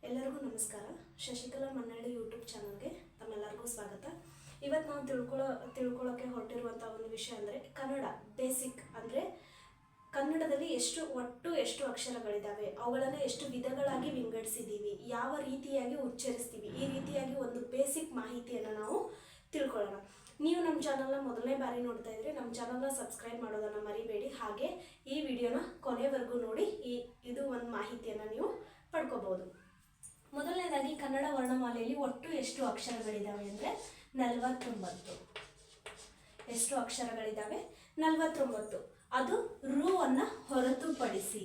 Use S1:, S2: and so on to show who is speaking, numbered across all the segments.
S1: ಎಲ್ಲರಿಗೂ ನಮಸ್ಕಾರ. ಶಶಿಕಲಾ ಮನ್ನಳ್ಳಿ ಯೂಟ್ಯೂಬ್ ಚಾನಲ್ಗೆ ತಮ್ಮೆಲ್ಲರಿಗೂ ಸ್ವಾಗತ. ಇವತ್ತು ನಾವು ತಿಳ್ಕೊಳ್ಳೋಕೆ ಹೊರಟಿರುವಂಥ ಒಂದು ವಿಷಯ ಅಂದರೆ ಕನ್ನಡ ಬೇಸಿಕ್. ಅಂದರೆ ಕನ್ನಡದಲ್ಲಿ ಎಷ್ಟು ಅಕ್ಷರಗಳಿದ್ದಾವೆ, ಅವುಗಳನ್ನು ಎಷ್ಟು ವಿಧಗಳಾಗಿ ವಿಂಗಡಿಸಿದ್ದೀವಿ, ಯಾವ ರೀತಿಯಾಗಿ ಉಚ್ಚರಿಸ್ತೀವಿ, ಈ ರೀತಿಯಾಗಿ ಒಂದು ಬೇಸಿಕ್ ಮಾಹಿತಿಯನ್ನು ನಾವು ತಿಳ್ಕೊಳ್ಳೋಣ. ನೀವು ನಮ್ಮ ಚಾನಲ್ನ ಮೊದಲನೇ ಬಾರಿ ನೋಡ್ತಾ ಇದ್ರೆ ನಮ್ಮ ಚಾನಲ್ನ ಸಬ್ಸ್ಕ್ರೈಬ್ ಮಾಡೋದನ್ನು ಮರಿಬೇಡಿ. ಹಾಗೆ ಈ ವಿಡಿಯೋನ ಕೊನೆವರೆಗೂ ನೋಡಿ ಇದು ಒಂದು ಮಾಹಿತಿಯನ್ನು ನೀವು ಪಡ್ಕೋಬಹುದು. ಮೊದಲನೇದಾಗಿ ಕನ್ನಡ ವರ್ಣಮಾಲೆಯಲ್ಲಿ ಒಟ್ಟು ಎಷ್ಟು ಅಕ್ಷರಗಳಿದ್ದಾವೆ ಅಂದರೆ 49. ಎಷ್ಟು ಅಕ್ಷರಗಳಿದ್ದಾವೆ? 49. ಅದು ರು ಅನ್ನು ಹೊರತುಪಡಿಸಿ.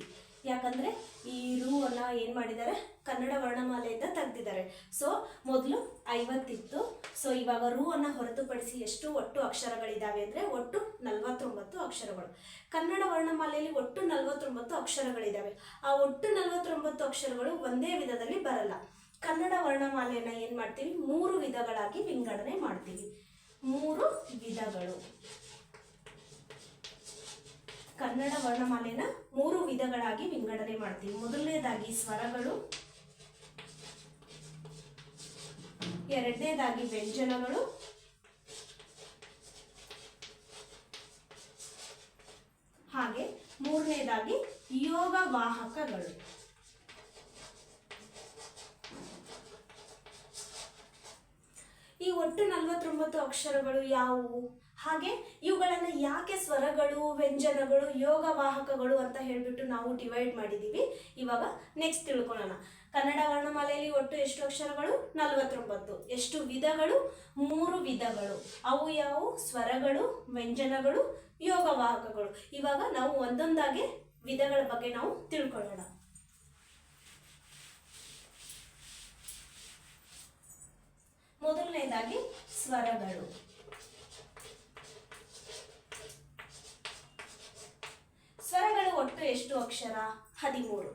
S1: ಯಾಕಂದರೆ ಈ ರು ಅನ್ನು ಏನು ಮಾಡಿದ್ದಾರೆ, ಕನ್ನಡ ವರ್ಣಮಾಲೆಯಿಂದ ತೆಗೆದಿದ್ದಾರೆ. ಸೊ ಮೊದಲು 50 ಇತ್ತು. ಸೊ ಇವಾಗ ರು ಅನ್ನು ಹೊರತುಪಡಿಸಿ ಎಷ್ಟು ಒಟ್ಟು ಅಕ್ಷರಗಳಿದ್ದಾವೆ ಅಂದರೆ ಒಟ್ಟು 49 ಅಕ್ಷರಗಳು. ಕನ್ನಡ ವರ್ಣಮಾಲೆಯಲ್ಲಿ ಒಟ್ಟು 49 ಅಕ್ಷರಗಳಿದ್ದಾವೆ. ಆ ಒಟ್ಟು 49 ಅಕ್ಷರಗಳು ಒಂದೇ ವಿಧದಲ್ಲಿ ಬರಲ್ಲ. ಕನ್ನಡ ವರ್ಣಮಾಲೆಯನ್ನು ಏನು ಮಾಡ್ತೀವಿ, 3 ವಿಧಗಳಾಗಿ ವಿಂಗಡಣೆ ಮಾಡ್ತೀವಿ. 3 ವಿಧಗಳು. ಕನ್ನಡ ವರ್ಣಮಾಲೆನ 3 ವಿಧಗಳಾಗಿ ವಿಂಗಡಣೆ ಮಾಡ್ತೀವಿ. ಮೊದಲನೇದಾಗಿ ಸ್ವರಗಳು, ಎರಡನೇದಾಗಿ ವ್ಯಂಜನಗಳು, ಹಾಗೆ ಮೂರನೇದಾಗಿ ಯೋಗವಾಹಕಗಳು. ಈ ಒಟ್ಟು 49 ಅಕ್ಷರಗಳು ಯಾವುವು, ಹಾಗೆ ಇವುಗಳನ್ನು ಯಾಕೆ ಸ್ವರಗಳು, ವ್ಯಂಜನಗಳು, ಯೋಗವಾಹಕಗಳು ಅಂತ ಹೇಳಿಬಿಟ್ಟು ನಾವು ಡಿವೈಡ್ ಮಾಡಿದ್ದೀವಿ. ಇವಾಗ ನೆಕ್ಸ್ಟ್ ತಿಳ್ಕೊಳ್ಳೋಣ. ಕನ್ನಡ ವರ್ಣಮಾಲೆಯಲ್ಲಿ ಒಟ್ಟು ಎಷ್ಟು ಅಕ್ಷರಗಳು? 49. ಎಷ್ಟು ವಿಧಗಳು? 3 ವಿಧಗಳು. ಅವು ಯಾವುವು? ಸ್ವರಗಳು, ವ್ಯಂಜನಗಳು, ಯೋಗವಾಹಕಗಳು. ಇವಾಗ ನಾವು ಒಂದೊಂದಾಗಿ ವಿಧಗಳ ಬಗ್ಗೆ ನಾವು ತಿಳ್ಕೊಳ್ಳೋಣ. ಮೊದಲನೇದಾಗಿ ಸ್ವರಗಳು. ಸ್ವರಗಳು ಒಟ್ಟು ಎಷ್ಟು ಅಕ್ಷರ? 13.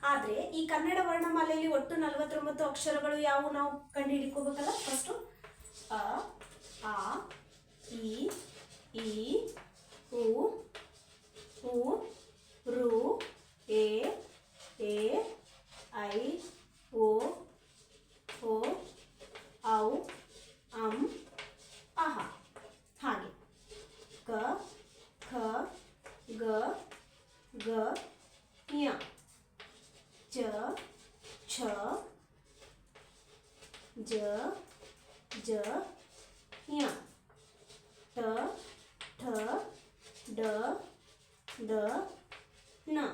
S1: ಆದರೆ ಈ ಕನ್ನಡ ವರ್ಣಮಾಲೆಯಲ್ಲಿ ಒಟ್ಟು 49 ಅಕ್ಷರಗಳು ಯಾವುವು ನಾವು ಕಂಡು ಹಿಡ್ಕೋಬೇಕಲ್ಲ. ಫಸ್ಟು ಅ, ಆ, ಇ, ಉ, ರು, ಎ, ಐ, ಓ, ಔ, ಅಹ. ಹಾಗೆ ಕ, ಖ, ಗ, ಞ, ಚ, ಛ, ಜ, ಞ, ಟ, ಠ, ಡ, ಣ,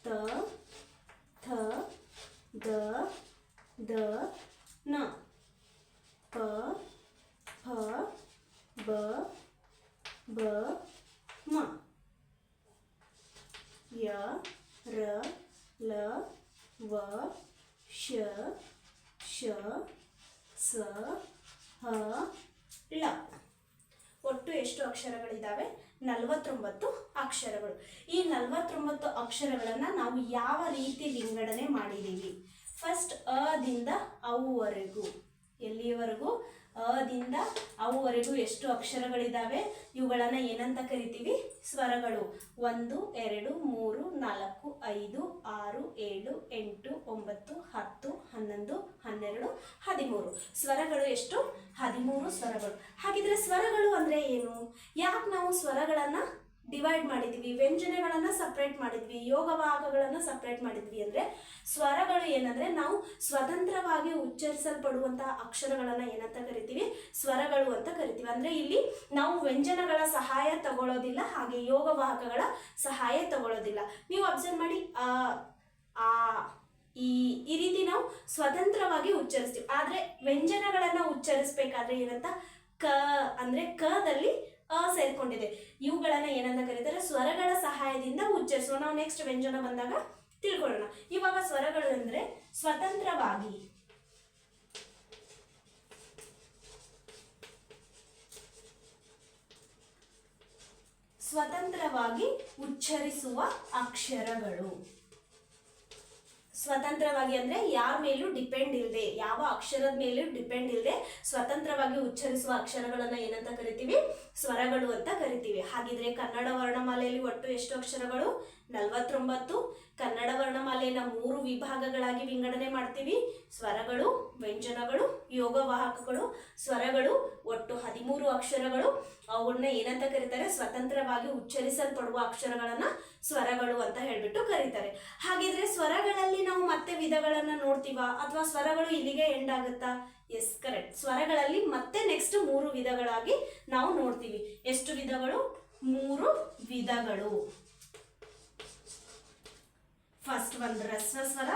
S1: ತ, ಥ, ದ, ನ, ಪ, ಫ, ಬ, ಮ, ಯ, ರ, ಲ, ವ, ಶ, ಸ, ಹ, ಳ. ಒಟ್ಟು ಎಷ್ಟು ಅಕ್ಷರಗಳಿದ್ದಾವೆ? 49 ಅಕ್ಷರಗಳು. ಈ 49 ಅಕ್ಷರಗಳನ್ನು ನಾವು ಯಾವ ರೀತಿ ವಿಂಗಡಣೆ ಮಾಡಿದ್ದೀವಿ? ಫಸ್ಟ್ ಅದಿಂದ ಅವುವರೆಗೂ, ಎಲ್ಲಿಯವರೆಗೂ? ಅದಿಂದ ಅವುವರೆಗೂ ಎಷ್ಟು ಅಕ್ಷರಗಳಿದ್ದಾವೆ? ಇವುಗಳನ್ನು ಏನಂತ ಕರಿತೀವಿ? ಸ್ವರಗಳು. 1, 2, 3, 4, 5, 6, 7, 8, 9, 10, 11, 12, 13. ಸ್ವರಗಳು ಎಷ್ಟು? 13 ಸ್ವರಗಳು. ಹಾಗಿದ್ರೆ ಸ್ವರಗಳು ಅಂದರೆ ಏನು? ಯಾಕೆ ನಾವು ಸ್ವರಗಳನ್ನು ಡಿವೈಡ್ ಮಾಡಿದ್ವಿ, ವ್ಯಂಜನಗಳನ್ನು ಸಪ್ರೇಟ್ ಮಾಡಿದ್ವಿ, ಯೋಗವಾಹಕಗಳನ್ನು ಸಪ್ರೇಟ್ ಮಾಡಿದ್ವಿ ಅಂದರೆ ಸ್ವರಗಳು ಏನಂದರೆ ನಾವು ಸ್ವತಂತ್ರವಾಗಿ ಉಚ್ಚರಿಸಲ್ಪಡುವಂತಹ ಅಕ್ಷರಗಳನ್ನು ಏನಂತ ಕರಿತೀವಿ? ಸ್ವರಗಳು ಅಂತ ಕರಿತೀವಿ. ಅಂದರೆ ಇಲ್ಲಿ ನಾವು ವ್ಯಂಜನಗಳ ಸಹಾಯ ತಗೊಳ್ಳೋದಿಲ್ಲ, ಹಾಗೆ ಯೋಗವಾಹಕಗಳ ಸಹಾಯ ತಗೊಳ್ಳೋದಿಲ್ಲ. ನೀವು ಅಬ್ಸರ್ವ್ ಮಾಡಿ, ಆ ಈ ರೀತಿ ನಾವು ಸ್ವತಂತ್ರವಾಗಿ ಉಚ್ಚರಿಸ್ತೀವಿ. ಆದರೆ ವ್ಯಂಜನಗಳನ್ನು ಉಚ್ಚರಿಸಬೇಕಾದ್ರೆ ಏನಂತ? ಕ ಅಂದರೆ ಕದಲ್ಲಿ ಅ ಸೇರ್ಕೊಂಡಿದೆ. ಇವುಗಳನ್ನು ಏನಂತ ಕರೀತಾರೆ? ಸ್ವರಗಳ ಸಹಾಯದಿಂದ ಉಚ್ಚರಿಸುವ. ನಾವು ನೆಕ್ಸ್ಟ್ ವ್ಯಂಜನ ಬಂದಾಗ ತಿಳ್ಕೊಳ್ಳೋಣ. ಇವಾಗ ಸ್ವರಗಳು ಅಂದರೆ ಸ್ವತಂತ್ರವಾಗಿ ಉಚ್ಚರಿಸುವ ಅಕ್ಷರಗಳು. ಸ್ವತಂತ್ರವಾಗಿ ಅಂದರೆ ಯಾರ ಮೇಲೂ ಡಿಪೆಂಡ್ ಇಲ್ಲದೆ, ಯಾವ ಅಕ್ಷರದ ಮೇಲೂ ಡಿಪೆಂಡ್ ಇಲ್ಲದೆ ಸ್ವತಂತ್ರವಾಗಿ ಉಚ್ಚರಿಸುವ ಅಕ್ಷರಗಳನ್ನು ಏನಂತ ಕರಿತೀವಿ? ಸ್ವರಗಳು ಅಂತ ಕರಿತೀವಿ. ಹಾಗಿದ್ರೆ ಕನ್ನಡ ವರ್ಣಮಾಲೆಯಲ್ಲಿ ಒಟ್ಟು ಎಷ್ಟು ಅಕ್ಷರಗಳು? 49. ಕನ್ನಡ ವರ್ಣಮಾಲೆಯನ್ನು 3 ವಿಭಾಗಗಳಾಗಿ ವಿಂಗಡಣೆ ಮಾಡ್ತೀವಿ. ಸ್ವರಗಳು, ವ್ಯಂಜನಗಳು, ಯೋಗವಾಹಕಗಳು. ಸ್ವರಗಳು ಒಟ್ಟು 13 ಅಕ್ಷರಗಳು. ಅವನ್ನ ಏನಂತ ಕರೀತಾರೆ? ಸ್ವತಂತ್ರವಾಗಿ ಉಚ್ಚರಿಸಲ್ಪಡುವ ಅಕ್ಷರಗಳನ್ನ ಸ್ವರಗಳು ಅಂತ ಹೇಳ್ಬಿಟ್ಟು ಕರೀತಾರೆ. ಹಾಗಿದ್ರೆ ಸ್ವರಗಳಲ್ಲಿ ನಾವು ಮತ್ತೆ ವಿಧಗಳನ್ನ ನೋಡ್ತೀವ ಅಥವಾ ಸ್ವರಗಳು ಇಲ್ಲಿಗೆ ಎಂಡ್ ಆಗುತ್ತಾ? S, correct. ಸ್ವರಗಳಲ್ಲಿ ಮತ್ತೆ ನೆಕ್ಸ್ಟ್ 3 ವಿಧಗಳಾಗಿ ನಾವು ನೋಡ್ತೀವಿ. ಎಷ್ಟು ವಿಧಗಳು? 3 ವಿಧಗಳು. ಫಸ್ಟ್ ಒನ್ ಹ್ರಸ್ವ ಸ್ವರ,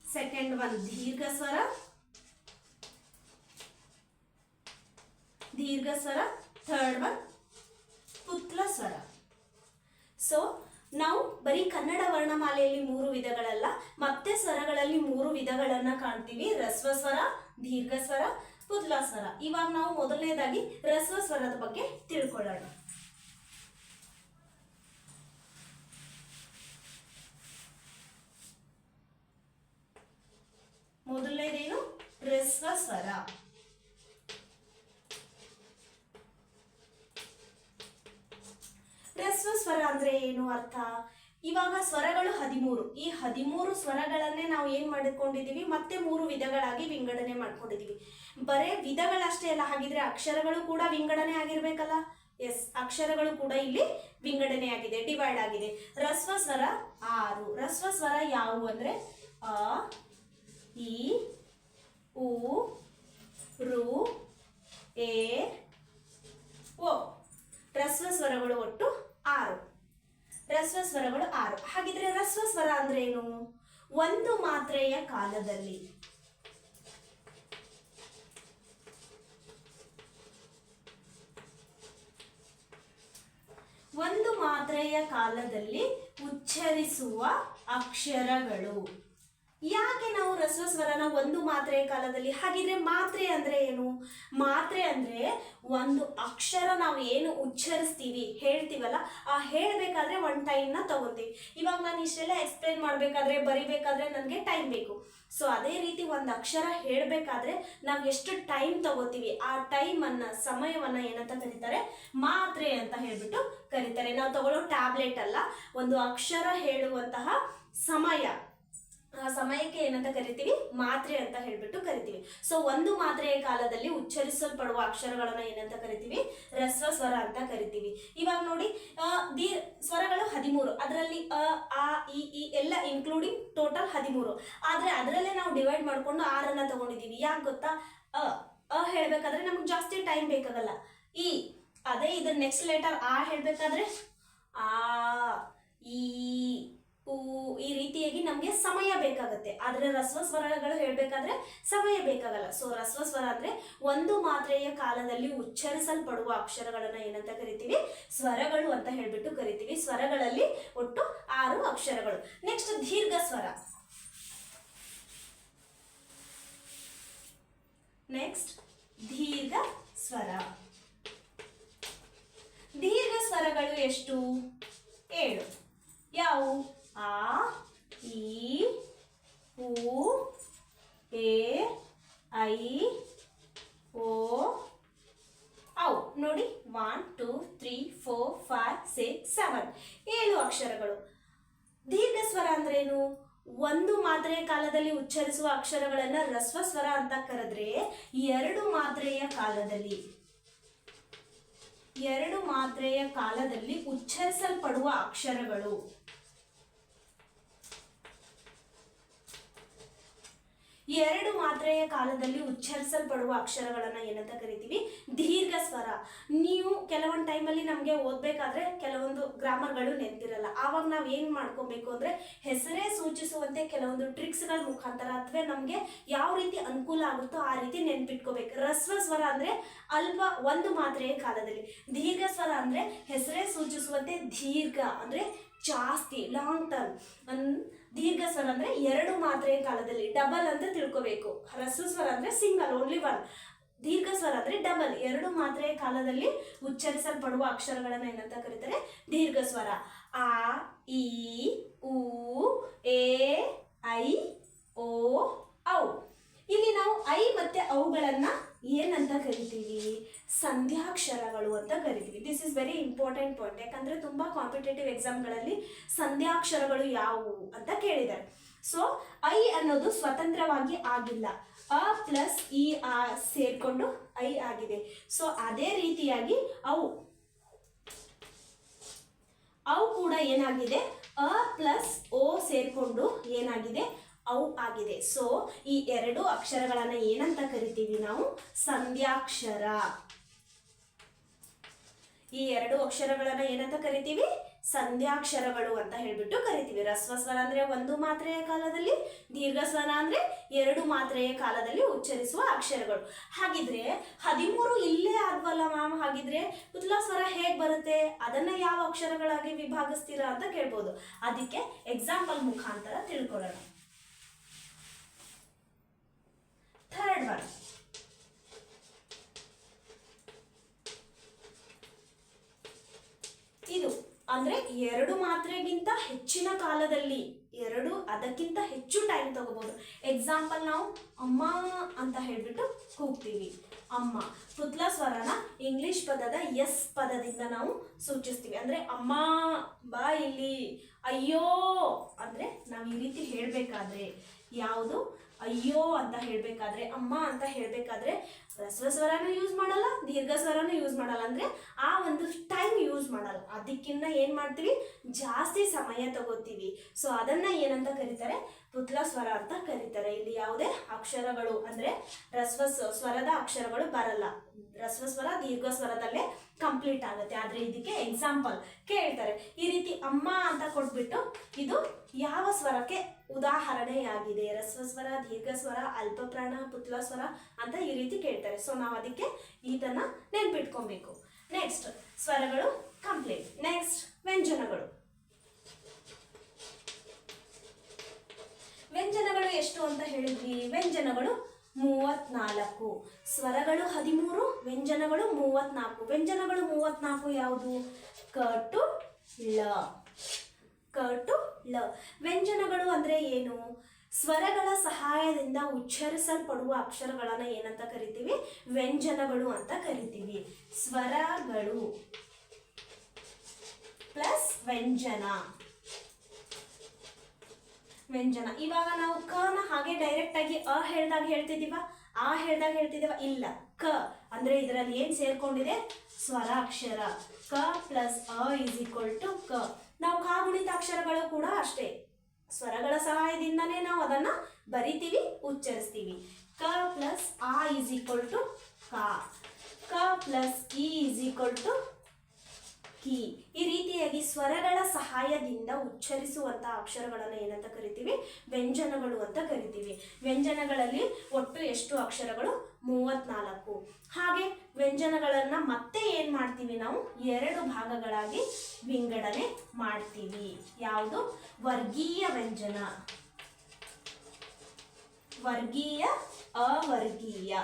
S1: ಸೆಕೆಂಡ್ ಒನ್ ದೀರ್ಘ ಸ್ವರ, ಥರ್ಡ್ ಒನ್ ಪುತ್ಲ ಸ್ವರ. ಸೊ ನಾವು ಬರೀ ಕನ್ನಡ ವರ್ಣಮಾಲೆಯಲ್ಲಿ 3 ವಿಧಗಳಲ್ಲ, ಮತ್ತೆ ಸ್ವರಗಳಲ್ಲಿ 3 ವಿಧಗಳನ್ನ ಕಾಣ್ತೀವಿ. ಹ್ರಸ್ವ ಸ್ವರ, ದೀರ್ಘ ಸ್ವರ, ಪುತ್ಲ ಸ್ವರ. ಇವಾಗ ನಾವು ಮೊದಲನೇದಾಗಿ ಹ್ರಸ್ವ ಸ್ವರದ ಬಗ್ಗೆ ತಿಳ್ಕೊಳ್ಳೋಣ. ಮೊದಲನೇದೇನು? ಹ್ರಸ್ವ ಸ್ವರ. ಹ್ರಸ್ವ ಸ್ವರ ಅಂದ್ರೆ ಏನು ಅರ್ಥ? ಇವಾಗ ಸ್ವರಗಳು 13. ಈ 13 ಸ್ವರಗಳನ್ನೇ ನಾವು ಏನ್ ಮಾಡಿಕೊಂಡಿದೀವಿ? ಮತ್ತೆ 3 ವಿಧಗಳಾಗಿ ವಿಂಗಡಣೆ ಮಾಡ್ಕೊಂಡಿದೀವಿ. ಬರೇ ವಿಧಗಳಷ್ಟೇ ಅಲ್ಲ, ಹಾಗಿದ್ರೆ ಅಕ್ಷರಗಳು ಕೂಡ ವಿಂಗಡಣೆ ಆಗಿರ್ಬೇಕಲ್ಲ? ಎಸ್, ಅಕ್ಷರಗಳು ಕೂಡ ಇಲ್ಲಿ ವಿಂಗಡಣೆ ಆಗಿದೆ, ಡಿವೈಡ್ ಆಗಿದೆ. ಹ್ರಸ್ವ ಸ್ವರ 6. ಹ್ರಸ್ವ ಸ್ವರ ಯಾವುವು ಅಂದ್ರೆ ಅ, ಇ, ಉ, ರು, ಎ, ಓ. ಹ್ರಸ್ವ ಸ್ವರಗಳು ಒಟ್ಟು 6. ಹ್ರಸ್ವ ಸ್ವರಗಳು 6. ಹಾಗಿದ್ರೆ ಹ್ರಸ್ವ ಸ್ವರ ಅಂದ್ರೆ ಏನು? ಒಂದು ಮಾತ್ರೆಯ ಕಾಲದಲ್ಲಿ ಉಚ್ಚರಿಸುವ ಅಕ್ಷರಗಳು. ಯಾಕೆ ನಾವು ಹ್ರಸ್ವ ಸ್ವರನ ಒಂದು ಮಾತ್ರೆಯ ಕಾಲದಲ್ಲಿ? ಹಾಗಿದ್ರೆ ಮಾತ್ರೆ ಅಂದ್ರೆ ಏನು? ಮಾತ್ರೆ ಅಂದ್ರೆ ಒಂದು ಅಕ್ಷರ ನಾವು ಏನು ಉಚ್ಚರಿಸ್ತೀವಿ, ಹೇಳ್ತೀವಲ್ಲ, ಆ ಹೇಳ್ಬೇಕಾದ್ರೆ ಒಂದು ಟೈಮ್ನ ತಗೋತೀವಿ. ಇವಾಗ ನಾನು ಇಷ್ಟೆಲ್ಲ ಎಕ್ಸ್ಪ್ಲೇನ್ ಮಾಡಬೇಕಾದ್ರೆ, ಬರಿಬೇಕಾದ್ರೆ ನನಗೆ ಟೈಮ್ ಬೇಕು. ಸೊ ಅದೇ ರೀತಿ ಒಂದು ಅಕ್ಷರ ಹೇಳಬೇಕಾದ್ರೆ ನಾವು ಎಷ್ಟು ಟೈಮ್ ತಗೋತೀವಿ, ಆ ಟೈಮನ್ನು, ಸಮಯವನ್ನು ಏನಂತ ಕರೀತಾರೆ? ಮಾತ್ರೆ ಅಂತ ಹೇಳ್ಬಿಟ್ಟು ಕರೀತಾರೆ. ನಾವು ತಗೊಳ್ಳೋ ಟ್ಯಾಬ್ಲೆಟ್ ಅಲ್ಲ, ಒಂದು ಅಕ್ಷರ ಹೇಳುವಂತಹ ಸಮಯ, ಆ ಸಮಯಕ್ಕೆ ಏನಂತ ಕರಿತೀವಿ? ಮಾತ್ರೆ ಅಂತ ಹೇಳ್ಬಿಟ್ಟು ಕರಿತೀವಿ. ಸೊ ಒಂದು ಮಾತ್ರೆಯ ಕಾಲದಲ್ಲಿ ಉಚ್ಚರಿಸಲ್ಪಡುವ ಅಕ್ಷರಗಳನ್ನ ಏನಂತ ಕರಿತೀವಿ? ಹ್ರಸ್ವ ಸ್ವರ ಅಂತ ಕರಿತೀವಿ. ಇವಾಗ ನೋಡಿ, ಸ್ವರಗಳು 13. ಅದರಲ್ಲಿ ಅ, ಆ, ಈ ಎಲ್ಲ ಇನ್ಕ್ಲೂಡಿಂಗ್ ಟೋಟಲ್ 13. ಆದ್ರೆ ಅದರಲ್ಲೇ ನಾವು ಡಿವೈಡ್ ಮಾಡ್ಕೊಂಡು 6 ತಗೊಂಡಿದೀವಿ. ಯಾಕೆ ಗೊತ್ತಾ? ಅ ಹೇಳ್ಬೇಕಾದ್ರೆ ನಮ್ಗೆ ಜಾಸ್ತಿ ಟೈಮ್ ಬೇಕಾಗಲ್ಲ. ಈ ಅದೇ ಇದ್ರ ನೆಕ್ಸ್ಟ್ ಲೆಟರ್ ಆ ಹೇಳ್ಬೇಕಾದ್ರೆ ಆ, ಈ, ಉ, ಈ ರೀತಿಯಾಗಿ ನಮಗೆ ಸಮಯ ಬೇಕಾಗುತ್ತೆ. ಆದ್ರೆ ಹ್ರಸ್ವ ಸ್ವರಗಳು ಹೇಳ್ಬೇಕಾದ್ರೆ ಸಮಯ ಬೇಕಾಗಲ್ಲ. ಸೊ ಹ್ರಸ್ವ ಸ್ವರ ಅಂದ್ರೆ ಒಂದು ಮಾತ್ರೆಯ ಕಾಲದಲ್ಲಿ ಉಚ್ಚರಿಸಲ್ಪಡುವ ಅಕ್ಷರಗಳನ್ನ ಏನಂತ ಕರಿತೀವಿ? ಸ್ವರಗಳು ಅಂತ ಹೇಳ್ಬಿಟ್ಟು ಕರಿತೀವಿ. ಸ್ವರಗಳಲ್ಲಿ ಒಟ್ಟು 6 ಅಕ್ಷರಗಳು. ನೆಕ್ಸ್ಟ್ ದೀರ್ಘ ಸ್ವರ. ನೆಕ್ಸ್ಟ್ ದೀರ್ಘ ಸ್ವರ. ದೀರ್ಘ ಸ್ವರಗಳು ಎಷ್ಟು? 7. ಯಾವುವು? ಆ, ಈ, ಉ, ಎ, ಐ, ಓ, ಔ. ನೋಡಿ, 1 2 3 4 5 6 7 7 ಅಕ್ಷರಗಳು. ದೀರ್ಘ ಸ್ವರ ಅಂದ್ರೇನು? ಒಂದು ಮಾತ್ರೆಯ ಕಾಲದಲ್ಲಿ ಉಚ್ಚರಿಸುವ ಅಕ್ಷರಗಳನ್ನ ಹ್ರಸ್ವ ಸ್ವರ ಅಂತ ಕರೆದ್ರೆ, 2 ಮಾತ್ರೆಯ ಕಾಲದಲ್ಲಿ ಉಚ್ಚರಿಸಲ್ಪಡುವ ಅಕ್ಷರಗಳು. 2 ಮಾತ್ರೆಯ ಕಾಲದಲ್ಲಿ ಉಚ್ಚರಿಸಲ್ಪಡುವ ಅಕ್ಷರಗಳನ್ನ ಏನಂತ ಕರಿತೀವಿ? ದೀರ್ಘ ಸ್ವರ. ನೀವು ಕೆಲವೊಂದು ಟೈಮಲ್ಲಿ ನಮಗೆ ಓದಬೇಕಾದ್ರೆ ಕೆಲವೊಂದು ಗ್ರಾಮರ್ಗಳು ನೆನಪಿರಲ್ಲ. ಆವಾಗ ನಾವು ಏನು ಮಾಡ್ಕೊಬೇಕು ಅಂದರೆ, ಹೆಸರೇ ಸೂಚಿಸುವಂತೆ ಕೆಲವೊಂದು ಟ್ರಿಕ್ಸ್ಗಳ ಮುಖಾಂತರ ಅಥವಾ ನಮಗೆ ಯಾವ ರೀತಿ ಅನುಕೂಲ ಆಗುತ್ತೋ ಆ ರೀತಿ ನೆನ್ಪಿಟ್ಕೋಬೇಕು. ಹ್ರಸ್ವ ಸ್ವರ ಅಂದರೆ ಅಲ್ಪ, ಒಂದು ಮಾತ್ರೆಯ ಕಾಲದಲ್ಲಿ. ದೀರ್ಘ ಸ್ವರ ಅಂದರೆ ಹೆಸರೇ ಸೂಚಿಸುವಂತೆ ದೀರ್ಘ ಅಂದರೆ ಜಾಸ್ತಿ, ಲಾಂಗ್ ಟರ್ಮ್. ದೀರ್ಘ ಸ್ವರ ಅಂದ್ರೆ 2 ಮಾತ್ರೆಯ ಕಾಲದಲ್ಲಿ, ಡಬಲ್ ಅಂತ ತಿಳ್ಕೋಬೇಕು. ಹ್ರಸ್ವ ಸ್ವರ ಅಂದ್ರೆ ಸಿಂಗಲ್, ಓನ್ಲಿ 1. ದೀರ್ಘ ಸ್ವರ ಅಂದ್ರೆ ಡಬಲ್, 2 ಮಾತ್ರೆಯ ಕಾಲದಲ್ಲಿ ಉಚ್ಚರಿಸಲ್ಪಡುವ ಅಕ್ಷರಗಳನ್ನ ಏನಂತ ಕರೀತಾರೆ? ದೀರ್ಘ ಸ್ವರ. ಆ, ಈ, ಉ, ಎ, ಐ, ಓ, ಔ. ಇಲ್ಲಿ ನಾವು ಐ ಮತ್ತೆ ಅವುಗಳನ್ನ ಏನಂತ ಕರಿತೀವಿ? ಸಂಧ್ಯಾಕ್ಷರಗಳು ಅಂತ ಕರಿತೀವಿ. This is very important point. ಯಾಕಂದ್ರೆ ತುಂಬಾ ಕಾಂಪಿಟೇಟಿವ್ ಎಕ್ಸಾಮ್ಗಳಲ್ಲಿ ಸಂಧ್ಯಾಕ್ಷರಗಳು ಯಾವುವು ಅಂತ ಕೇಳಿದ್ದಾರೆ. ಸೊ ಐ ಅನ್ನೋದು ಸ್ವತಂತ್ರವಾಗಿ ಆಗಿಲ್ಲ, ಅ ಪ್ಲಸ್ ಇ ಸೇರ್ಕೊಂಡು ಐ ಆಗಿದೆ. ಸೊ ಅದೇ ರೀತಿಯಾಗಿ ಅವು ಕೂಡ ಏನಾಗಿದೆ, ಅ ಪ್ಲಸ್ ಓ ಸೇರ್ಕೊಂಡು ಏನಾಗಿದೆ, ಅವು ಆಗಿದೆ. ಸೊ ಈ ಎರಡು ಅಕ್ಷರಗಳನ್ನ ಏನಂತ ಕರಿತೀವಿ ನಾವು, ಸಂಧ್ಯಾಕ್ಷರ. ಈ ಎರಡು ಅಕ್ಷರಗಳನ್ನ ಏನಂತ ಕರಿತೀವಿ, ಸಂಧ್ಯಾಕ್ಷರಗಳು ಅಂತ ಹೇಳ್ಬಿಟ್ಟು ಕರಿತೀವಿ. ರಸ್ವ ಸ್ವರ ಅಂದ್ರೆ ಒಂದು ಮಾತ್ರೆಯ ಕಾಲದಲ್ಲಿ, ದೀರ್ಘ ಸ್ವರ ಅಂದ್ರೆ ಎರಡು ಮಾತ್ರೆಯ ಕಾಲದಲ್ಲಿ ಉಚ್ಚರಿಸುವ ಅಕ್ಷರಗಳು. ಹಾಗಿದ್ರೆ 13 ಇಲ್ಲೇ ಆದ್ವಲ್ಲ ಮ್ಯಾಮ್, ಹಾಗಿದ್ರೆ ಪುತ್ಲ ಸ್ವರ ಹೇಗ್ ಬರುತ್ತೆ, ಅದನ್ನ ಯಾವ ಅಕ್ಷರಗಳಾಗಿ ವಿಭಾಗಿಸ್ತೀರಾ ಅಂತ ಕೇಳ್ಬೋದು. ಅದಕ್ಕೆ ಎಕ್ಸಾಂಪಲ್ ಮುಖಾಂತರ ತಿಳ್ಕೊಳ್ಳೋಣ. ಥರ್ಡ್ ಒನ್, ಇದು ಅಂದ್ರೆ ಎರಡು ಮಾತ್ರೆಗಿಂತ ಹೆಚ್ಚಿನ ಕಾಲದಲ್ಲಿ, ಅದಕ್ಕಿಂತ ಹೆಚ್ಚು ಟೈಮ್ ತಗೋಬಹುದು. ಎಕ್ಸಾಂಪಲ್ ನಾವು ಅಮ್ಮ ಅಂತ ಹೇಳ್ಬಿಟ್ಟು ಕೂಗ್ತೀವಿ, ಅಮ್ಮ. ಪುತ್ಲ ಸ್ವರನ ಇಂಗ್ಲಿಷ್ ಪದದ ಎಸ್ ಪದದಿಂದ ನಾವು ಸೂಚಿಸ್ತೀವಿ. ಅಂದ್ರೆ ಅಮ್ಮ ಬಾ ಇಲ್ಲಿ, ಅಯ್ಯೋ ಅಂದ್ರೆ ನಾವು ಈ ರೀತಿ ಹೇಳ್ಬೇಕಾದ್ರೆ, ಯಾವುದು ಅಯ್ಯೋ ಅಂತ ಹೇಳ್ಬೇಕಾದ್ರೆ, ಅಮ್ಮ ಅಂತ ಹೇಳ್ಬೇಕಾದ್ರೆ ರಸ್ವ ಸ್ವರನೂ ಯೂಸ್ ಮಾಡಲ್ಲ, ದೀರ್ಘ ಸ್ವರನೂ ಯೂಸ್ ಮಾಡಲ್ಲ, ಅಂದ್ರೆ ಆ ಒಂದು ಟೈಮ್ ಯೂಸ್ ಮಾಡಲ್ಲ. ಅದಕ್ಕಿಂತ ಏನ್ ಮಾಡ್ತೀವಿ, ಜಾಸ್ತಿ ಸಮಯ ತಗೋತೀವಿ. ಸೊ ಅದನ್ನ ಏನಂತ ಕರೀತಾರೆ, ಪುತ್ಲ ಸ್ವರ ಅಂತ ಕರೀತಾರೆ. ಇಲ್ಲಿ ಯಾವುದೇ ಅಕ್ಷರಗಳು ಅಂದ್ರೆ ರಸ್ವ ಸ್ವರದ ಅಕ್ಷರಗಳು ಬರಲ್ಲ. ರಸ್ವ ಸ್ವರ ದೀರ್ಘ ಸ್ವರದಲ್ಲೇ ಕಂಪ್ಲೀಟ್ ಆಗುತ್ತೆ. ಆದ್ರೆ ಇದಕ್ಕೆ ಎಕ್ಸಾಂಪಲ್ ಕೇಳ್ತಾರೆ. ಈ ರೀತಿ ಅಮ್ಮ ಅಂತ ಕೊಟ್ಬಿಟ್ಟು ಇದು ಯಾವ ಸ್ವರಕ್ಕೆ ಉದಾಹರಣೆಯಾಗಿದೆ, ರಸ್ವ ಸ್ವರ, ದೀರ್ಘ ಸ್ವರ, ಅಲ್ಪ ಪ್ರಾಣ, ಪುತ್ಲ ಸ್ವರ ಅಂತ ಈ ರೀತಿ ಕೇಳ್ತಾರೆ. ಸೊ ನಾವು ಅದಕ್ಕೆ ಇದನ್ನ ನೆನ್ಪಿಟ್ಕೊಬೇಕು. ನೆಕ್ಸ್ಟ್ ಸ್ವರಗಳು ಕಂಪ್ಲೀಟ್. ನೆಕ್ಸ್ಟ್ ವ್ಯಂಜನಗಳು. ವ್ಯಂಜನಗಳು ಎಷ್ಟು ಅಂತ ಹೇಳಿದ್ವಿ, ವ್ಯಂಜನಗಳು 34, ಸ್ವರಗಳು 13, ವ್ಯಂಜನಗಳು 34. ವ್ಯಂಜನಗಳು 34 ಯಾವುದು, ಕ ಟು ಳ, ಕ ಟು ಳ. ವ್ಯಂಜನಗಳು ಅಂದ್ರೆ ಏನು, ಸ್ವರಗಳ ಸಹಾಯದಿಂದ ಉಚ್ಚರಿಸಲ್ಪಡುವ ಅಕ್ಷರಗಳನ್ನ ಏನಂತ ಕರಿತೀವಿ, ವ್ಯಂಜನಗಳು ಅಂತ ಕರಿತೀವಿ. ಸ್ವರಗಳು ಪ್ಲಸ್ ವ್ಯಂಜನ, ವ್ಯಂಜನ. ಇವಾಗ ನಾವು ಕ ನ ಹಾಗೆ ಡೈರೆಕ್ಟ್ ಆಗಿ ಅ ಹೇಳ್ದಾಗ ಹೇಳ್ತಿದೀವ, ಆ ಹೇಳ್ದಾಗ ಹೇಳ್ತಿದೀವ, ಇಲ್ಲ. ಕ ಅಂದ್ರೆ ಇದರಲ್ಲಿ ಏನ್ ಸೇರ್ಕೊಂಡಿದೆ, ಸ್ವರಾಕ್ಷರ. ಕ ಪ್ಲಸ್ ಅ ಇಸ್ ಈಕ್ವಲ್ ಟು ಕ. ನಾವು ಕಾಗುಣಿತ ಅಕ್ಷರಗಳು ಕೂಡ ಅಷ್ಟೇ, ಸ್ವರಗಳ ಸಹಾಯದಿಂದನೇ ನಾವು ಅದನ್ನ ಬರಿತೀವಿ, ಉಚ್ಚರಿಸ್ತೀವಿ. ಕ ಪ್ಲಸ್ ಆ ಇಸ್ ಈಕ್ವಲ್ ಟು ಕ, ಕ ಪ್ಲಸ್ ಇ ಇಸ್ ಈಕ್ವಲ್ ಟು ಕಿ. ಈ ರೀತಿಯಾಗಿ ಸ್ವರಗಳ ಸಹಾಯದಿಂದ ಉಚ್ಚರಿಸುವಂತಹ ಅಕ್ಷರಗಳನ್ನು ಏನಂತ ಕರಿತೀವಿ, ವ್ಯಂಜನಗಳು ಅಂತ ಕರಿತೀವಿ. ವ್ಯಂಜನಗಳಲ್ಲಿ ಒಟ್ಟು ಎಷ್ಟು ಅಕ್ಷರಗಳು, 34. ಹಾಗೆ ವ್ಯಂಜನಗಳನ್ನ ಮತ್ತೆ ಏನ್ ಮಾಡ್ತೀವಿ, ನಾವು ಎರಡು ಭಾಗಗಳಾಗಿ ವಿಂಗಡಣೆ ಮಾಡ್ತೀವಿ. ಯಾವುದು, ವರ್ಗೀಯ ವ್ಯಂಜನ, ವರ್ಗೀಯ, ಅವರ್ಗೀಯ.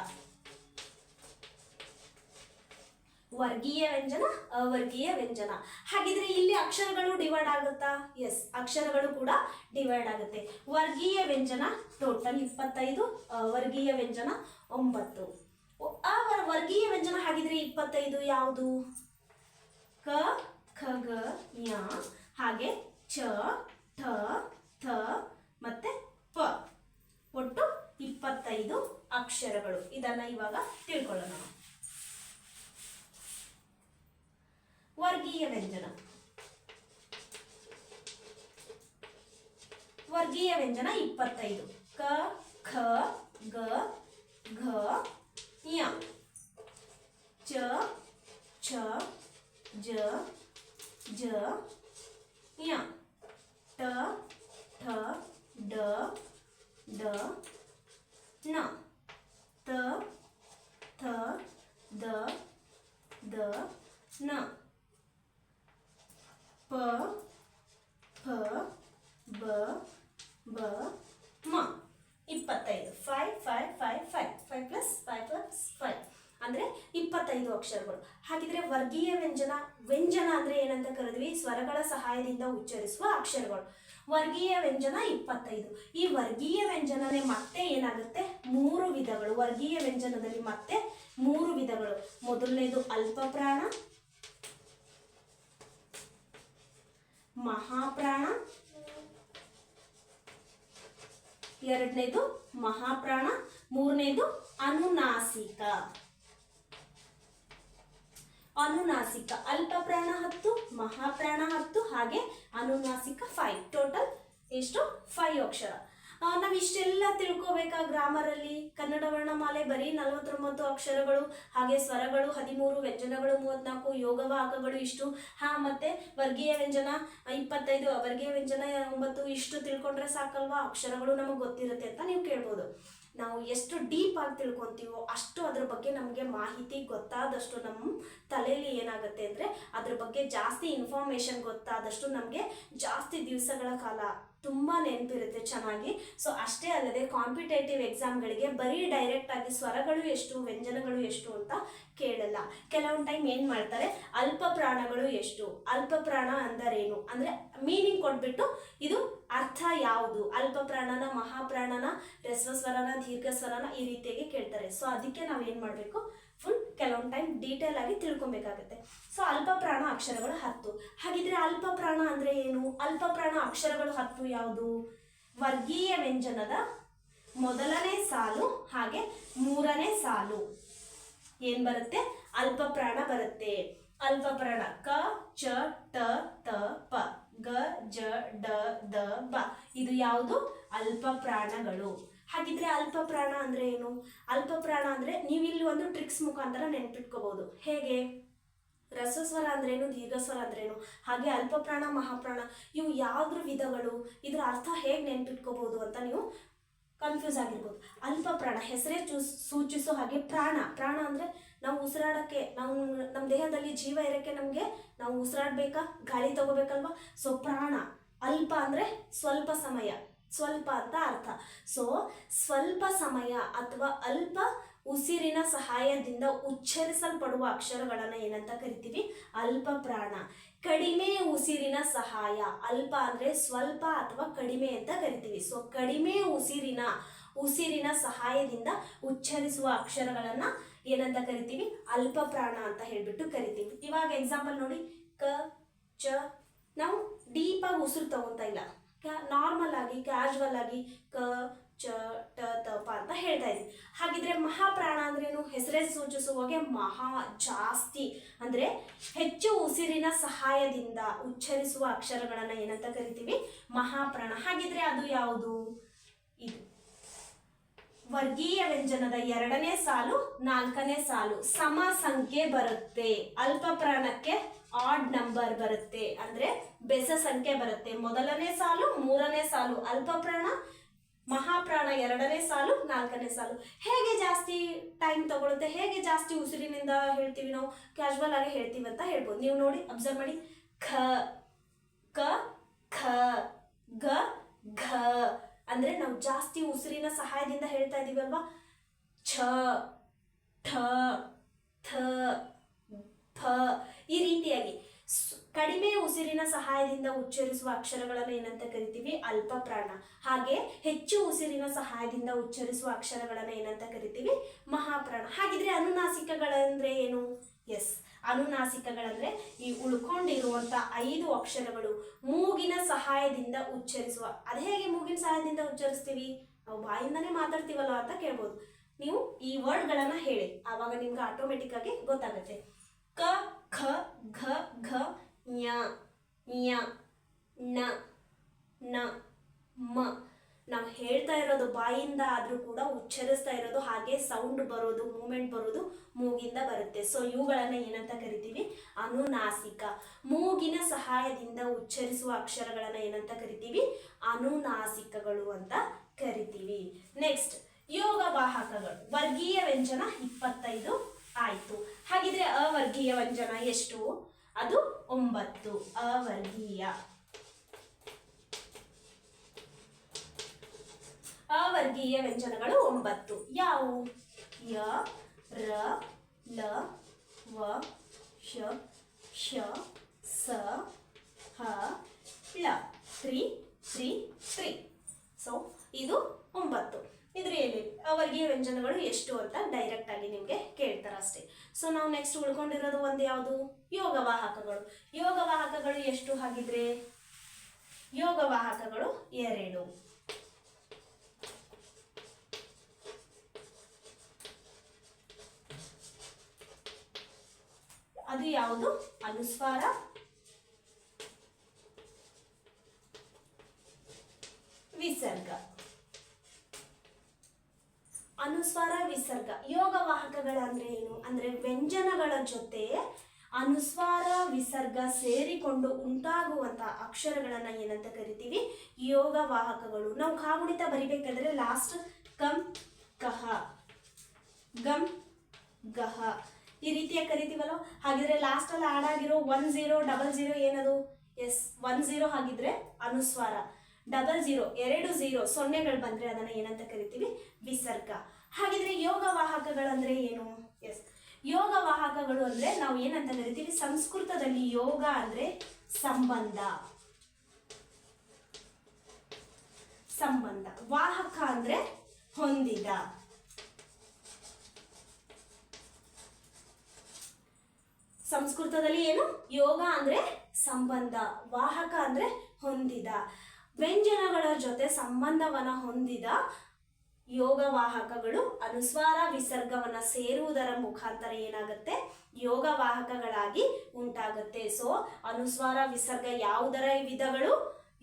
S1: ವರ್ಗೀಯ ವ್ಯಂಜನ, ಅವರ್ಗೀಯ ವ್ಯಂಜನ. ಹಾಗಿದ್ರೆ ಇಲ್ಲಿ ಅಕ್ಷರಗಳು ಡಿವೈಡ್ ಆಗುತ್ತಾ, ಎಸ್, ಅಕ್ಷರಗಳು ಕೂಡ ಡಿವೈಡ್ ಆಗುತ್ತೆ. ವರ್ಗೀಯ ವ್ಯಂಜನ ಟೋಟಲ್ 25, ವರ್ಗೀಯ ವ್ಯಂಜನ 9. ವರ್ಗೀಯ ವ್ಯಂಜನ ಹಾಗಿದ್ರೆ 25 ಯಾವುದು, ಕ, ಖ, ಗ, ಞ, ಹಾಗೆ ಚ, ಠ, ಥ ಮತ್ತೆ ಪ. ಒಟ್ಟು 25 ಅಕ್ಷರಗಳು. ಇದನ್ನ ಇವಾಗ ತಿಳ್ಕೊಳ್ಳೋಣ. ವರ್ಗೀಯ ವ್ಯಂಜನ. ವರ್ಗೀಯ ವ್ಯಂಜನ 25. ಕ, ಖ, ಗ, ಘ, ಞ, ಚ, ಛ, ಜ, ಝ, ಞ, ಟ, ಠ, ಡ, ಢ, ಣ, ತ, ಥ, ದ, ದ, ನ, ಪ, ಫ, ಬ, ಬ, ಮ. 25. 5 5 5 5 5 ಪ್ಲಸ್ 5 ಪ್ಲಸ್ 5 ಅಂದ್ರೆ 25 ಅಕ್ಷರಗಳು. ಹಾಗಿದ್ರೆ ವರ್ಗೀಯ ವ್ಯಂಜನ, ವ್ಯಂಜನ ಅಂದ್ರೆ ಏನಂತ ಕರೆದ್ವಿ, ಸ್ವರಗಳ ಸಹಾಯದಿಂದ ಉಚ್ಚರಿಸುವ ಅಕ್ಷರಗಳು. ವರ್ಗೀಯ ವ್ಯಂಜನ 25. ಈ ವರ್ಗೀಯ ವ್ಯಂಜನನೇ ಮತ್ತೆ ಏನಾಗುತ್ತೆ, 3 ವಿಧಗಳು. ವರ್ಗೀಯ ವ್ಯಂಜನದಲ್ಲಿ ಮತ್ತೆ 3 ವಿಧಗಳು. ಮೊದಲನೇದು ಅಲ್ಪ ಪ್ರಾಣ, ಮಹಾಪ್ರಾಣ, ಎರಡನೇದು ಮಹಾಪ್ರಾಣ, ಮೂರನೇದು ಅನುನಾಸಿಕ. ಅನುನಾಸಿಕ ಅಲ್ಪ ಪ್ರಾಣ 10, ಮಹಾಪ್ರಾಣ 10, ಹಾಗೆ ಅನುನಾಸಿಕ 5. ಟೋಟಲ್ ಎಷ್ಟು? 5 ಅಕ್ಷರ. ನಾವು ಇಷ್ಟೆಲ್ಲ ತಿಳ್ಕೋಬೇಕಾ ಗ್ರಾಮರಲ್ಲಿ? ಕನ್ನಡ ವರ್ಣಮಾಲೆ ಬರೀ 49 ಅಕ್ಷರಗಳು, ಹಾಗೆ ಸ್ವರಗಳು 13, ವ್ಯಂಜನಗಳು 34, ಯೋಗವಾಹಕಗಳು ಇಷ್ಟು, ಮತ್ತೆ ವರ್ಗೀಯ ವ್ಯಂಜನ 25, ವರ್ಗೀಯ ವ್ಯಂಜನ 9, ಇಷ್ಟು ತಿಳ್ಕೊಂಡ್ರೆ ಸಾಕಲ್ವಾ? ಅಕ್ಷರಗಳು ನಮಗೆ ಗೊತ್ತಿರುತ್ತೆ ಅಂತ ನೀವು ಕೇಳ್ಬೋದು. ನಾವು ಎಷ್ಟು ಡೀಪ್ ಆಗಿ ತಿಳ್ಕೊತೀವೋ ಅಷ್ಟು ಅದ್ರ ಬಗ್ಗೆ ನಮಗೆ ಮಾಹಿತಿ ಗೊತ್ತಾದಷ್ಟು ನಮ್ಮ ತಲೆಯಲ್ಲಿ ಏನಾಗುತ್ತೆ ಅಂದರೆ ಅದ್ರ ಬಗ್ಗೆ ಜಾಸ್ತಿ ಇನ್ಫಾರ್ಮೇಷನ್ ಗೊತ್ತಾದಷ್ಟು ನಮಗೆ ಜಾಸ್ತಿ ದಿವಸಗಳ ಕಾಲ ತುಂಬ ನೆನಪಿರುತ್ತೆ ಚೆನ್ನಾಗಿ. ಸೊ ಅಷ್ಟೇ ಅಲ್ಲದೆ ಕಾಂಪಿಟೇಟಿವ್ ಎಕ್ಸಾಮ್ಗಳಿಗೆ ಬರೀ ಡೈರೆಕ್ಟ್ ಆಗಿ ಸ್ವರಗಳು ಎಷ್ಟು, ವ್ಯಂಜನಗಳು ಎಷ್ಟು ಅಂತ ಕೇಳಲ್ಲ. ಕೆಲವೊಂದು ಟೈಮ್ ಏನು ಮಾಡ್ತಾರೆ, ಅಲ್ಪ ಪ್ರಾಣಗಳು ಎಷ್ಟು, ಅಲ್ಪ ಪ್ರಾಣ ಅಂದರೇನು ಅಂದರೆ ಮೀನಿಂಗ್ ಕೊಟ್ಬಿಟ್ಟು ಇದು ಅರ್ಥ ಯಾವುದು, ಅಲ್ಪ ಪ್ರಾಣನ, ಮಹಾಪ್ರಾಣನ, ಹ್ರಸ್ವ ಸ್ವರನ, ದೀರ್ಘ ಸ್ವರನ, ಈ ರೀತಿಯಾಗಿ ಕೇಳ್ತಾರೆ. ಸೊ ಅದಕ್ಕೆ ನಾವು ಏನು ಮಾಡಬೇಕು, ಫುಲ್ ಕೆಲವೊಂದು ಟೈಮ್ ಡೀಟೇಲ್ ಆಗಿ ತಿಳ್ಕೊಬೇಕಾಗುತ್ತೆ. ಸೊ ಅಲ್ಪ ಪ್ರಾಣ ಅಕ್ಷರಗಳು 10. ಹಾಗಿದ್ರೆ ಅಲ್ಪ ಪ್ರಾಣ ಅಂದರೆ ಏನು? ಅಲ್ಪ ಪ್ರಾಣ ಅಕ್ಷರಗಳು 10 ಯಾವುದು? ವರ್ಗೀಯ ವ್ಯಂಜನದ ಮೊದಲನೇ ಸಾಲು ಹಾಗೆ ಮೂರನೇ ಸಾಲು ಏನು ಬರುತ್ತೆ? ಅಲ್ಪ ಪ್ರಾಣ ಬರುತ್ತೆ. ಅಲ್ಪ ಪ್ರಾಣ ಕ, ಚ, ಟ, ತ, ಪ, ಗ, ಜ, ಡ, ದ, ಬ. ಇದು ಯಾವುದು? ಅಲ್ಪ ಪ್ರಾಣಗಳು. ಹಾಗಿದ್ರೆ ಅಲ್ಪ ಪ್ರಾಣ ಅಂದ್ರೆ ಏನು? ಅಲ್ಪ ಪ್ರಾಣ ಅಂದ್ರೆ ನೀವು ಇಲ್ಲಿ ಒಂದು ಟ್ರಿಕ್ಸ್ ಮುಖಾಂತರ ನೆನ್ಪಿಟ್ಕೋಬಹುದು. ಹೇಗೆ? ರಸಸ್ವರ ಅಂದ್ರೇನು, ದೀರ್ಘಸ್ವರ ಅಂದ್ರೇನು, ಹಾಗೆ ಅಲ್ಪ ಪ್ರಾಣ, ಮಹಾಪ್ರಾಣ ಇವು ಯಾವ್ದ್ರ ವಿಧಗಳು, ಇದ್ರ ಅರ್ಥ ಹೇಗೆ ನೆನ್ಪಿಟ್ಕೋಬಹುದು ಅಂತ ನೀವು ಕನ್ಫ್ಯೂಸ್ ಆಗಿರ್ಬೋದು. ಅಲ್ಪ ಪ್ರಾಣ ಹೆಸರೇ ಸೂಚಿಸೋ ಹಾಗೆ ಪ್ರಾಣ. ಪ್ರಾಣ ಅಂದರೆ ನಾವು ಉಸಿರಾಡೋಕ್ಕೆ, ನಮ್ಮ ದೇಹದಲ್ಲಿ ಜೀವ ಇರೋಕ್ಕೆ ನಮಗೆ ನಾವು ಉಸಿರಾಡಬೇಕಾ, ಗಾಳಿ ತಗೋಬೇಕಲ್ವಾ? ಸೊ ಪ್ರಾಣ. ಅಲ್ಪ ಅಂದರೆ ಸ್ವಲ್ಪ ಸಮಯ, ಸ್ವಲ್ಪ ಅಂತ ಅರ್ಥ. ಸೊ ಸ್ವಲ್ಪ ಸಮಯ ಅಥವಾ ಅಲ್ಪ ಉಸಿರಿನ ಸಹಾಯದಿಂದ ಉಚ್ಚರಿಸಲ್ಪಡುವ ಅಕ್ಷರಗಳನ್ನು ಏನಂತ ಕರಿತೀವಿ? ಅಲ್ಪ ಪ್ರಾಣ. ಕಡಿಮೆ ಉಸಿರಿನ ಸಹಾಯ, ಅಲ್ಪ ಅಂದರೆ ಸ್ವಲ್ಪ ಅಥವಾ ಕಡಿಮೆ ಅಂತ ಕರಿತೀವಿ. ಸೊ ಕಡಿಮೆ ಉಸಿರಿನ ಸಹಾಯದಿಂದ ಉಚ್ಚರಿಸುವ ಅಕ್ಷರಗಳನ್ನು ಏನಂತ ಕರಿತೀವಿ? ಅಲ್ಪ ಪ್ರಾಣ ಅಂತ ಹೇಳ್ಬಿಟ್ಟು ಕರಿತೀವಿ. ಇವಾಗ ಎಕ್ಸಾಂಪಲ್ ನೋಡಿ, ಕ, ಚ. ನಾವು ಡೀಪಾಗಿ ಉಸಿರು ತಗೊತಾ ಇಲ್ಲ, ನಾರ್ಮಲ್ ಆಗಿ ಕ್ಯಾಶುವಲ್ ಆಗಿ ಕ, ಚ, ಟ, ತ, ಪ ಅಂತ ಹೇಳ್ತಾ ಇದ್ವಿ. ಹಾಗಿದ್ರೆ ಮಹಾಪ್ರಾಣ ಅಂದ್ರೇನು? ಹೆಸರೇ ಸೂಚಿಸುವಾಗೆ ಮಹಾ, ಜಾಸ್ತಿ ಅಂದರೆ ಹೆಚ್ಚು ಉಸಿರಿನ ಸಹಾಯದಿಂದ ಉಚ್ಚರಿಸುವ ಅಕ್ಷರಗಳನ್ನು ಏನಂತ ಕರಿತೀವಿ? ಮಹಾಪ್ರಾಣ. ಹಾಗಿದ್ರೆ ಅದು ಯಾವುದು? ಇದು ವರ್ಗೀಯ ವ್ಯಂಜನದ ಎರಡನೇ ಸಾಲು, ನಾಲ್ಕನೇ ಸಾಲು ಸಮ ಸಂಖ್ಯೆ ಬರುತ್ತೆ. ಅಲ್ಪ ಪ್ರಾಣಕ್ಕೆ ಆಡ್ ನಂಬರ್ ಬರುತ್ತೆ, ಅಂದ್ರೆ ಬೆಸ ಸಂಖ್ಯೆ ಬರುತ್ತೆ. ಮೊದಲನೇ ಸಾಲು, ಮೂರನೇ ಸಾಲು ಅಲ್ಪ ಪ್ರಾಣ, ಮಹಾಪ್ರಾಣ ಎರಡನೇ ಸಾಲು, ನಾಲ್ಕನೇ ಸಾಲು. ಹೇಗೆ ಜಾಸ್ತಿ ಟೈಮ್ ತಗೊಳುತ್ತೆ, ಹೇಗೆ ಜಾಸ್ತಿ ಉಸಿರಿನಿಂದ ಹೇಳ್ತೀವಿ ನಾವು? ಕ್ಯಾಶುವಲ್ ಆಗಿ ಹೇಳ್ತೀವಿ ಅಂತ ಹೇಳ್ಬೋದು. ನೀವು ನೋಡಿ, ಅಬ್ಸರ್ವ್ ಮಾಡಿ. ಖ, ಕ, ಖ, ಗ, ಘ ಅಂದ್ರೆ ನಾವು ಜಾಸ್ತಿ ಉಸಿರಿನ ಸಹಾಯದಿಂದ ಹೇಳ್ತಾ ಇದೀವಲ್ವಾ? ಛ, ಠ, ಥ, ಫ ಈ ರೀತಿಯಾಗಿ ಕಡಿಮೆ ಉಸಿರಿನ ಸಹಾಯದಿಂದ ಉಚ್ಚರಿಸುವ ಅಕ್ಷರಗಳನ್ನು ಏನಂತ ಕರಿತೀವಿ? ಅಲ್ಪ ಪ್ರಾಣ. ಹಾಗೆ ಹೆಚ್ಚು ಉಸಿರಿನ ಸಹಾಯದಿಂದ ಉಚ್ಚರಿಸುವ ಅಕ್ಷರಗಳನ್ನು ಏನಂತ ಕರಿತೀವಿ? ಮಹಾಪ್ರಾಣ. ಹಾಗಿದ್ರೆ ಅನುನಾಸಿಕಗಳಂದ್ರೆ ಏನು? ಎಸ್, ಅನುನಾಸಿಕಗಳಂದ್ರೆ ಈ ಉಳ್ಕೊಂಡಿರುವಂತ 5 ಅಕ್ಷರಗಳು ಮೂಗಿನ ಸಹಾಯದಿಂದ ಉಚ್ಚರಿಸುವ. ಅದು ಹೇಗೆ ಮೂಗಿನ ಸಹಾಯದಿಂದ ಉಚ್ಚರಿಸ್ತೀವಿ? ನಾವು ಬಾಯಿಂದನೇ ಮಾತಾಡ್ತೀವಲ್ಲ ಅಂತ ಕೇಳ್ಬೋದು. ನೀವು ಈ ವರ್ಡ್ಗಳನ್ನ ಹೇಳಿ, ಆವಾಗ ನಿಮ್ಗೆ ಆಟೋಮೆಟಿಕ್ ಆಗಿ ಗೊತ್ತಾಗುತ್ತೆ. ಕ, ಖ, ಘ, ಘ, ಞ, ಞ, ನ, ನ, ಮ. ನಾವು ಹೇಳ್ತಾ ಇರೋದು ಬಾಯಿಂದ ಆದ್ರೂ ಕೂಡ ಉಚ್ಚರಿಸ್ತಾ ಇರೋದು ಹಾಗೆ ಸೌಂಡ್ ಬರೋದು, ಮೂಮೆಂಟ್ ಬರೋದು ಮೂಗಿಂದ ಬರುತ್ತೆ. ಸೊ ಇವುಗಳನ್ನ ಏನಂತ ಕರಿತೀವಿ? ಅನುನಾಸಿಕ. ಮೂಗಿನ ಸಹಾಯದಿಂದ ಉಚ್ಚರಿಸುವ ಅಕ್ಷರಗಳನ್ನ ಏನಂತ ಕರಿತೀವಿ? ಅನುನಾಸಿಕಗಳು ಅಂತ ಕರಿತೀವಿ. ನೆಕ್ಸ್ಟ್, ಯೋಗವಾಹಕಗಳು. ವರ್ಗೀಯ ವ್ಯಂಜನ 25 ಆಯ್ತು. ಹಾಗಿದ್ರೆ ಅವರ್ಗೀಯ ವ್ಯಂಜನ ಎಷ್ಟು? ಅದು 9. ಅವರ್ಗೀಯ ವ್ಯಂಜನಗಳು 9 ಯಾವುವು? ಯ, ರ, ಲ, ವ, ಶ, ಶ, ಸ, ಹ, ಳ. 3 3 3. ಸೊ ಇದು 9. ಇದ್ರಲ್ಲಿ ಅವರ್ಗೀಯ ವ್ಯಂಜನಗಳು ಎಷ್ಟು ಅಂತ ಡೈರೆಕ್ಟ್ ಆಗಿ ನಿಮಗೆ ಕೇಳ್ತಾರೆ ಅಷ್ಟೇ. ಸೊ ನಾವು ನೆಕ್ಸ್ಟ್ ಉಳ್ಕೊಂಡಿರೋದು ಒಂದು ಯಾವುದು? ಯೋಗವಾಹಕಗಳು. ಯೋಗವಾಹಕಗಳು ಎಷ್ಟು? ಹಾಗಿದ್ರೆ ಯೋಗವಾಹಕಗಳು 2. ಅದು ಯಾವುದು? ಅನುಸ್ವಾರ, ವಿಸರ್ಗ. ಅನುಸ್ವಾರ, ವಿಸರ್ಗ. ಯೋಗವಾಹಕಗಳಂದ್ರೆ ಏನು ಅಂದ್ರೆ ವ್ಯಂಜನಗಳ ಜೊತೆ ಅನುಸ್ವಾರ ವಿಸರ್ಗ ಸೇರಿಕೊಂಡು ಉಂಟಾಗುವಂತಹ ಅಕ್ಷರಗಳನ್ನ ಏನಂತ ಕರಿತೀವಿ? ಯೋಗವಾಹಕಗಳು. ನಾವು ಕಾಗುಣಿತ ಬರಿಬೇಕಾದ್ರೆ ಲಾಸ್ಟ್ ಕಂ ಕಹ, ಗಂ ಗಹ ಈ ರೀತಿಯ ಕರಿತೀವಲ್ಲ. ಹಾಗಿದ್ರೆ ಲಾಸ್ಟ್ ಅಲ್ಲಿ ಆಡ್ ಆಗಿರೋ 1000 ಏನದು? ಎಸ್ 10 ಹಾಗಿದ್ರೆ ಅನುಸ್ವಾರ. 00 2 0 ಸೊನ್ನೆಗಳು ಬಂದ್ರೆ ಅದನ್ನ ಏನಂತ ಕರಿತೀವಿ? ವಿಸರ್ಗ. ಹಾಗಿದ್ರೆ ಯೋಗವಾಹಕಗಳಂದ್ರೆ ಏನು? ಎಸ್, ಯೋಗವಾಹಕಗಳು ಅಂದ್ರೆ ನಾವು ಏನಂತ ಕರಿತೀವಿ? ಸಂಸ್ಕೃತದಲ್ಲಿ ಯೋಗ ಅಂದ್ರೆ ಸಂಬಂಧ, ಸಂಬಂಧ. ವಾಹಕ ಅಂದ್ರೆ ಹೊಂದಿದ. ಸಂಸ್ಕೃತದಲ್ಲಿ ಏನು? ಯೋಗ ಅಂದ್ರೆ ಸಂಬಂಧ, ವಾಹಕ ಅಂದ್ರೆ ಹೊಂದಿದ. ವ್ಯಂಜನಗಳ ಜೊತೆ ಸಂಬಂಧವನ್ನ ಹೊಂದಿದ ಯೋಗವಾಹಕಗಳು ಅನುಸ್ವಾರ ವಿಸರ್ಗವನ್ನ ಸೇರುವುದರ ಮುಖಾಂತರ ಏನಾಗುತ್ತೆ? ಯೋಗವಾಹಕಗಳಾಗಿ ಉಂಟಾಗುತ್ತೆ. ಸೊ ಅನುಸ್ವಾರ ವಿಸರ್ಗ ಯಾವುದರ ವಿಧಗಳು?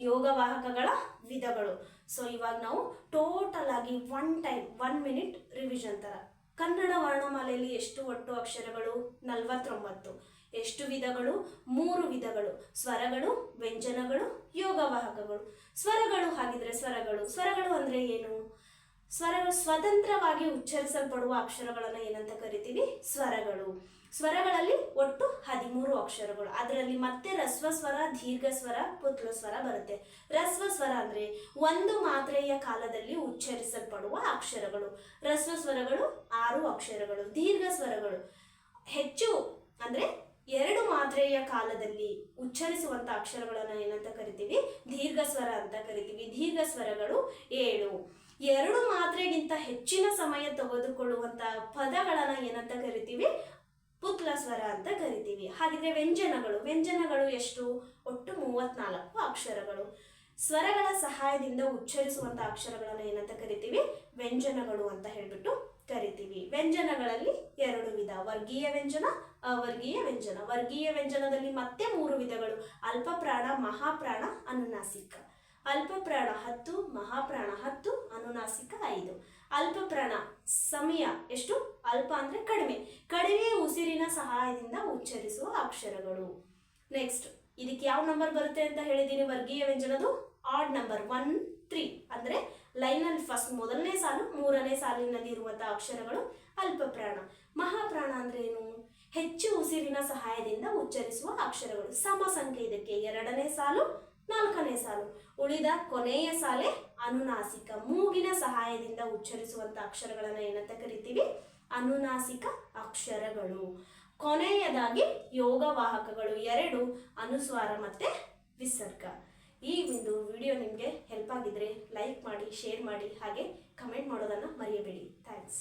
S1: ಯೋಗವಾಹಕಗಳ ವಿಧಗಳು. ಸೊ ಇವಾಗ ನಾವು ಟೋಟಲ್ ಆಗಿ 1 ಮಿನಿಟ್ ರಿವಿಷನ್ ತರ. ಕನ್ನಡ ವರ್ಣಮಾಲೆಯಲ್ಲಿ ಎಷ್ಟು ಒಟ್ಟು ಅಕ್ಷರಗಳು? 49. ಎಷ್ಟು ವಿಧಗಳು? 3 ವಿಧಗಳು. ಸ್ವರಗಳು, ವ್ಯಂಜನಗಳು, ಯೋಗವಾಹಕಗಳು. ಸ್ವರಗಳು. ಹಾಗಿದ್ರೆ ಸ್ವರಗಳು ಅಂದ್ರೆ ಏನು? ಸ್ವರಗಳು ಸ್ವತಂತ್ರವಾಗಿ ಉಚ್ಚರಿಸಲ್ಪಡುವ ಅಕ್ಷರಗಳನ್ನು ಏನಂತ ಕರಿತೀವಿ? ಸ್ವರಗಳು. ಸ್ವರಗಳಲ್ಲಿ ಒಟ್ಟು 13 ಅಕ್ಷರಗಳು. ಅದರಲ್ಲಿ ಮತ್ತೆ ರಸ್ವ ಸ್ವರ, ದೀರ್ಘ ಸ್ವರ, ಪುತ್ಲ ಸ್ವರ ಬರುತ್ತೆ. ರಸ್ವ ಸ್ವರ ಅಂದ್ರೆ ಒಂದು ಮಾತ್ರೆಯ ಕಾಲದಲ್ಲಿ ಉಚ್ಚರಿಸಲ್ಪಡುವ ಅಕ್ಷರಗಳು. ರಸ್ವ ಸ್ವರಗಳು 6 ಅಕ್ಷರಗಳು. ದೀರ್ಘ ಸ್ವರಗಳು ಹೆಚ್ಚು ಅಂದ್ರೆ 2 ಮಾತ್ರೆಯ ಕಾಲದಲ್ಲಿ ಉಚ್ಚರಿಸುವಂತ ಅಕ್ಷರಗಳನ್ನು ಏನಂತ ಕರಿತೀವಿ? ದೀರ್ಘ ಸ್ವರ ಅಂತ ಕರಿತೀವಿ. ದೀರ್ಘ ಸ್ವರಗಳು 7. 2 ಮಾತ್ರೆಗಿಂತ ಹೆಚ್ಚಿನ ಸಮಯ ತೆಗೆದುಕೊಳ್ಳುವಂತ ಪದಗಳನ್ನ ಏನಂತ ಕರಿತೀವಿ? ಪುತ್ಲ ಸ್ವರ ಅಂತ ಕರಿತೀವಿ. ಹಾಗಿದ್ರೆ ವ್ಯಂಜನಗಳು ಎಷ್ಟು? ಒಟ್ಟು 34 ಅಕ್ಷರಗಳು. ಸ್ವರಗಳ ಸಹಾಯದಿಂದ ಉಚ್ಚರಿಸುವಂತ ಅಕ್ಷರಗಳನ್ನ ಏನಂತ ಕರಿತೀವಿ? ವ್ಯಂಜನಗಳು ಅಂತ ಹೇಳ್ಬಿಟ್ಟು ಕರಿತೀವಿ. ವ್ಯಂಜನಗಳಲ್ಲಿ 2 ವಿಧ: ವರ್ಗೀಯ ವ್ಯಂಜನ, ಅವರ್ಗೀಯ ವ್ಯಂಜನ. ವರ್ಗೀಯ ವ್ಯಂಜನದಲ್ಲಿ ಮತ್ತೆ 3 ವಿಧಗಳು: ಅಲ್ಪ ಪ್ರಾಣ, ಮಹಾಪ್ರಾಣ, ಅನುನಾಸಿಕ. ಅಲ್ಪ ಪ್ರಾಣ 10, ಮಹಾಪ್ರಾಣ 10, ಅನುನಾಸಿಕ 5. ಅಲ್ಪ ಪ್ರಾಣ ಸಮಯ ಎಷ್ಟು? ಅಲ್ಪ ಅಂದ್ರೆ ಕಡಿಮೆ ಉಸಿರಿನ ಸಹಾಯದಿಂದ ಉಚ್ಚರಿಸುವ ಅಕ್ಷರಗಳು. ನೆಕ್ಸ್ಟ್ ಇದಕ್ಕೆ ಯಾವ ನಂಬರ್ ಬರುತ್ತೆ ಅಂತ ಹೇಳಿದೀನಿ? ವರ್ಗೀಯ ವ್ಯಂಜನದು ಆಡ್ ನಂಬರ್ 1, 3 ಅಂದ್ರೆ ಲೈನಲ್ಲಿ ಫಸ್ಟ್ ಮೊದಲನೇ ಸಾಲು 3ನೇ ಸಾಲಿನಲ್ಲಿ ಇರುವಂತಹ ಅಕ್ಷರಗಳು ಅಲ್ಪ ಪ್ರಾಣ. ಮಹಾಪ್ರಾಣ ಅಂದ್ರೆ ಏನು? ಹೆಚ್ಚು ಉಸಿರಿನ ಸಹಾಯದಿಂದ ಉಚ್ಚರಿಸುವ ಅಕ್ಷರಗಳು. ಸಮ ಸಂಖ್ಯೆ ಇದಕ್ಕೆ 2ನೇ ಸಾಲು 4ನೇ ಸಾಲು. ಉಳಿದ ಕೊನೆಯ ಸಾಲೆ ಅನುನಾಸಿಕ. ಮೂಗಿನ ಸಹಾಯದಿಂದ ಉಚ್ಚರಿಸುವಂತ ಅಕ್ಷರಗಳನ್ನ ಏನಂತ ಕರಿತೀವಿ? ಅನುನಾಸಿಕ ಅಕ್ಷರಗಳು. ಕೊನೆಯದಾಗಿ ಯೋಗವಾಹಕಗಳು 2: ಅನುಸ್ವಾರ ಮತ್ತೆ ವಿಸರ್ಗ. ಈ ಒಂದು ವಿಡಿಯೋ ನಿಮಗೆ ಹೆಲ್ಪ್ ಆಗಿದ್ರೆ ಲೈಕ್ ಮಾಡಿ, ಶೇರ್ ಮಾಡಿ, ಹಾಗೆ ಕಮೆಂಟ್ ಮಾಡೋದನ್ನ ಮರೆಯಬೇಡಿ. ಥ್ಯಾಂಕ್ಸ್.